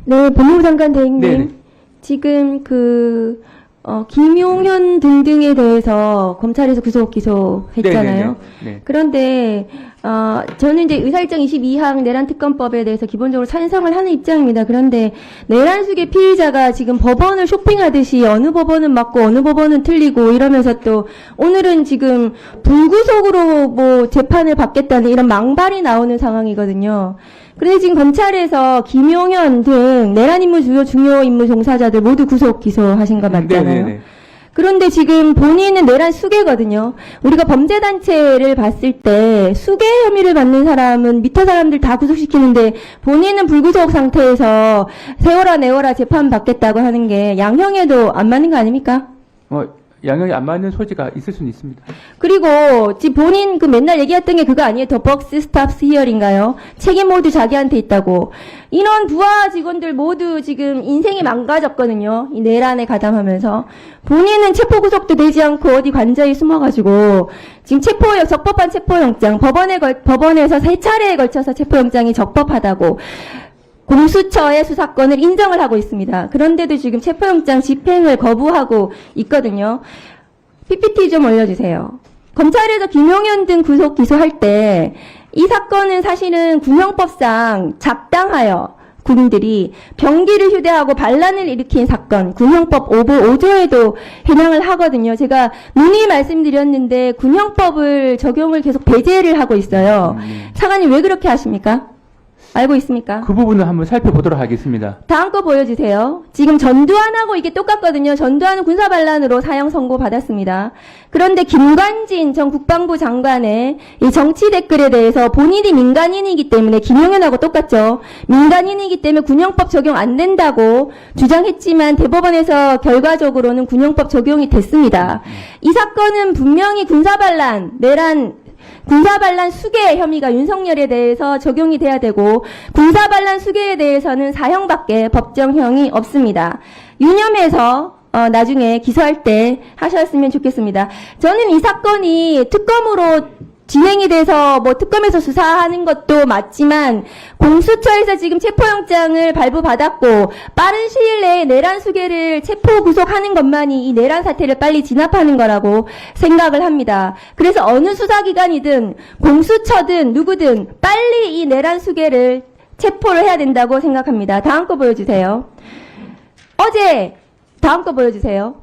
네, 법무부 장관 대행님. 네네. 지금 김용현 등등에 대해서 검찰에서 구속 기소했잖아요. 네네네. 네. 그런데, 저는 이제 의사일정 22항 내란 특검법에 대해서 기본적으로 찬성을 하는 입장입니다. 그런데 내란 수계 피의자가 지금 법원을 쇼핑하듯이 어느 법원은 맞고 어느 법원은 틀리고 이러면서 또 오늘은 지금 불구속으로 뭐 재판을 받겠다는 이런 망발이 나오는 상황이거든요. 그런데 지금 검찰에서 김용현 등 내란 임무 중요 임무 종사자들 모두 구속 기소하신 거 맞잖아요. 네네네. 그런데 지금 본인은 내란 수괴거든요. 우리가 범죄단체를 봤을 때 수괴 혐의를 받는 사람은 밑에 사람들 다 구속시키는데 본인은 불구속 상태에서 세워라 내워라 재판 받겠다고 하는 게 양형에도 안 맞는 거 아닙니까? 양형이 안 맞는 소지가 있을 수는 있습니다. 그리고 지금 본인 맨날 얘기했던 게 그거 아니에요? The box stops here인가요? 책임 모두 자기한테 있다고. 인원 부하 직원들 모두 지금 인생이 망가졌거든요. 이 내란에 가담하면서. 본인은 체포 구속도 되지 않고 어디 관저에 숨어가지고 지금 적법한 체포영장 법원에서 3차례에 걸쳐서 체포영장이 적법하다고 공수처의 수사권을 인정을 하고 있습니다. 그런데도 지금 체포영장 집행을 거부하고 있거든요. PPT 좀 올려주세요. 검찰에서 김용현 등 구속 기소할 때 이 사건은 사실은 군형법상 작당하여 군인들이 병기를 휴대하고 반란을 일으킨 사건, 군형법 5조에도 해당을 하거든요. 제가 문의 말씀드렸는데 군형법을 적용을 계속 배제를 하고 있어요. 차관님 왜 그렇게 하십니까? 알고 있습니까? 그 부분을 한번 살펴보도록 하겠습니다. 다음 거 보여주세요. 지금 전두환하고 이게 똑같거든요. 전두환은 군사반란으로 사형 선고 받았습니다. 그런데 김관진 전 국방부 장관의 이 정치 댓글에 대해서 본인이 민간인이기 때문에 김용현하고 똑같죠. 민간인이기 때문에 군형법 적용 안 된다고 주장했지만 대법원에서 결과적으로는 군형법 적용이 됐습니다. 이 사건은 분명히 군사반란 수괴 혐의가 윤석열에 대해서 적용이 돼야 되고 군사반란 수괴에 대해서는 사형밖에 법정형이 없습니다. 유념해서 나중에 기소할 때 하셨으면 좋겠습니다. 저는 이 사건이 특검으로 진행이 돼서 뭐 특검에서 수사하는 것도 맞지만 공수처에서 지금 체포영장을 발부받았고 빠른 시일 내에 내란 수괴를 체포 구속하는 것만이 이 내란 사태를 빨리 진압하는 거라고 생각을 합니다. 그래서 어느 수사기관이든 공수처든 누구든 빨리 이 내란 수괴를 체포를 해야 된다고 생각합니다. 다음 거 보여주세요. 다음 거 보여주세요.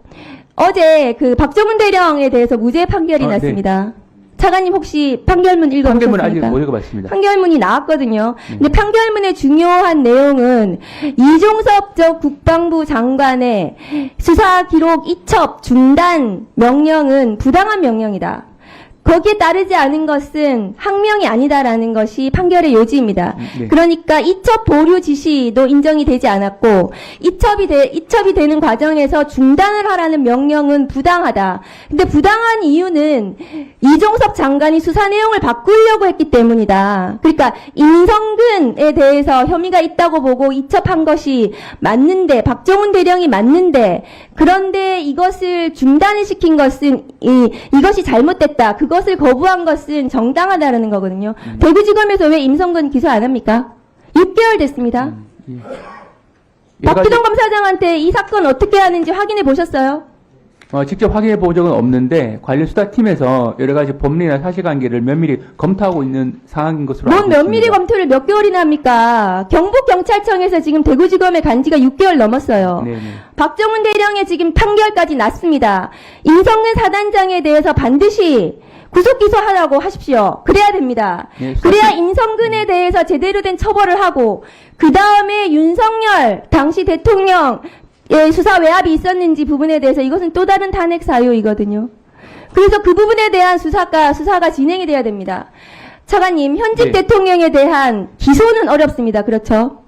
어제 그 박정훈 대령에 대해서 무죄 판결이 났습니다. 네. 차관님 혹시 판결문 읽어보셨습니까? 판결문 아직 못 읽어봤습니다. 판결문이 나왔거든요. 근데 판결문의 중요한 내용은 이종섭 전 국방부 장관의 수사 기록 이첩 중단 명령은 부당한 명령이다. 거기에 따르지 않은 것은 항명이 아니다라는 것이 판결의 요지입니다. 네. 그러니까 이첩 보류 지시도 인정이 되지 않았고 이첩이 되는 과정에서 중단을 하라는 명령은 부당하다. 근데 부당한 이유는 이종섭 장관이 수사 내용을 바꾸려고 했기 때문이다. 그러니까 임성근에 대해서 혐의가 있다고 보고 이첩한 것이 맞는데 박정훈 대령이 맞는데 그런데 이것을 중단을 시킨 것은 이것이 잘못됐다. 그것을 거부한 것은 정당하다라는 거거든요. 대구지검에서 왜 임성근 기소 안 합니까? 6개월 됐습니다. 박기동 검사장한테 이 사건 어떻게 하는지 확인해 보셨어요? 직접 확인해 본 적은 없는데 관련 수사팀에서 여러 가지 법리나 사실관계를 면밀히 검토하고 있는 상황인 것으로 알고 있습니다. 뭔 면밀히 검토를 몇 개월이나 합니까? 경북경찰청에서 지금 대구지검에 간 지가 6개월 넘었어요. 네네. 박정훈 대령의 지금 판결까지 났습니다. 임성근 사단장에 대해서 반드시 구속 기소하라고 하십시오. 그래야 됩니다. 네, 그래야 임성근에 대해서 제대로 된 처벌을 하고 그 다음에 윤석열 당시 대통령 수사 외압이 있었는지 부분에 대해서 이것은 또 다른 탄핵 사유이거든요. 그래서 그 부분에 대한 수사가 진행이 돼야 됩니다. 차관님, 현직 네. 대통령에 대한 기소는 어렵습니다. 그렇죠?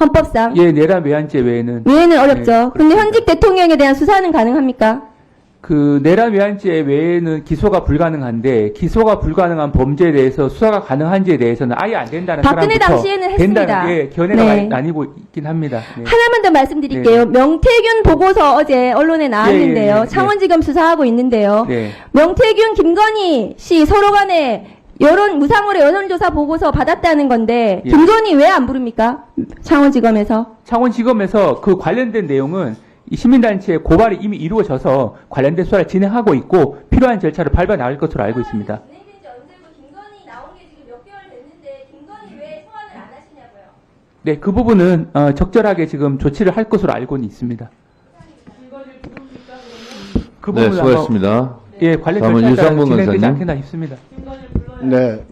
헌법상. 예, 내란 외환죄 외에는 어렵죠. 네, 그런데 현직 대통령에 대한 수사는 가능합니까? 그 내란 외환죄 외에는 기소가 불가능한데 기소가 불가능한 범죄에 대해서 수사가 가능한지에 대해서는 아예 안 된다는 박근혜 사람부터 당시에는 했습니다. 된다는 게 견해가 네. 많이 나뉘고 있긴 합니다. 네. 하나만 더 말씀드릴게요. 명태균 보고서 어제 언론에 나왔는데요. 예, 예, 예. 창원지검 수사하고 있는데요. 네. 명태균, 김건희 씨 서로 간에 무상으로 여론조사 보고서 받았다는 건데 예. 김건희 왜 안 부릅니까? 창원지검에서. 창원지검에서 그 관련된 내용은 이 시민단체의 고발이 이미 이루어져서 관련된 수사를 진행하고 있고 필요한 절차를 밟아 나갈 것으로 알고 있습니다. 진행된 지 언제고 김건희 나온 게 지금 몇 개월 됐는데 김건희 왜 소환을 안 하시냐고요? 네, 그 부분은 적절하게 지금 조치를 할 것으로 알고는 있습니다. 그 네, 부분은 수고했습니다. 예, 관련 다음은 절차에 따라 유상범 진행되지 간사님. 않겠나 싶습니다. 네.